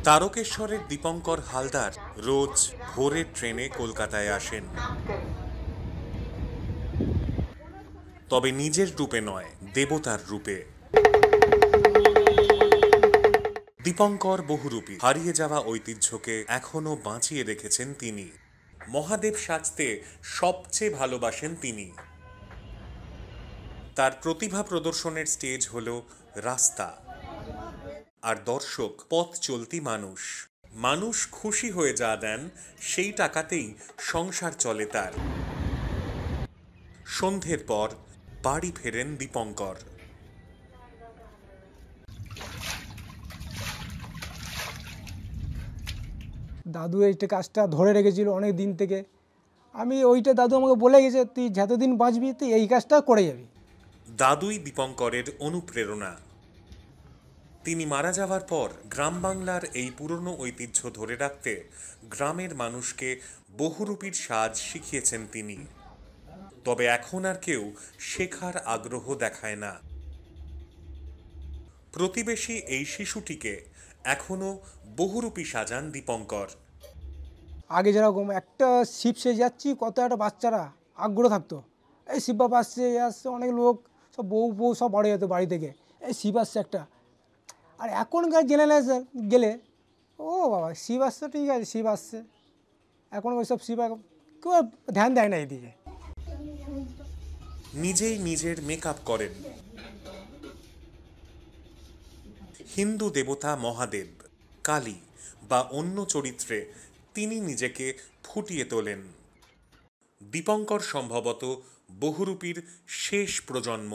তারকেশ্বরের দীপঙ্কর হালদার রোজ ভোরের ট্রেনে কলকাতায় আসেন, তবে নিজের রূপে নয়, দেবতার রূপে। দীপঙ্কর বহুরূপী, হারিয়ে যাওয়া ঐতিহ্যকে এখনো বাঁচিয়ে রেখেছেন তিনি। মহাদেব সাজতে সবচেয়ে ভালোবাসেন তিনি। তার প্রতিভা প্রদর্শনের স্টেজ হল রাস্তা, আর দর্শক পথ চলতি মানুষ। মানুষ খুশি হয়ে যা দেন, সেই টাকাতেই সংসার চলে তার। সন্ধ্যের পর বাড়ি ফেরেন দীপঙ্কর। দাদু এইটা কাজটা ধরে রেখেছিল অনেক দিন থেকে। আমি ওইটা দাদু আমাকে বলে গেছে, তুই যতদিন বাঁচবি তুই এই কাজটা করে যাবি। দাদুই দীপঙ্করের অনুপ্রেরণা। তিনি মারা যাওয়ার পর গ্রাম বাংলার এই পুরনো ঐতিহ্য ধরে রাখতে গ্রামের মানুষকে বহুরূপীর সাজ শিখিয়েছেন তিনি। তবে এখন আর কেউ শেখার আগ্রহ দেখায় না। প্রতিবেশী এই শিশুটিকে এখনো বহুরূপী সাজান দীপঙ্কর। আগে যেরকম একটা শিব সেজে যাচ্ছি, কত একটা বাচ্চারা আগ্রহ থাকতো, এই শিব বাবা আসছে, এ আসছে, অনেক লোক সব বউ সব বাড়ি যেত বাড়ি থেকে, এই শিব আসছে একটা। আর এখনকার জেনারেশন গেলে, ও বাবা শিব আসছে, ঠিক আছে শিব আসছে, এখন ওই সব শিব কেউ ধ্যান দেয় না এদিকে। নিজেই নিজের মেকআপ করেন। হিন্দু দেবতা মহাদেব, কালী বা অন্য চরিত্রে তিনি নিজেকে ফুটিয়ে তোলেন। দীপঙ্কর সম্ভবত বহুরূপীর শেষ প্রজন্ম।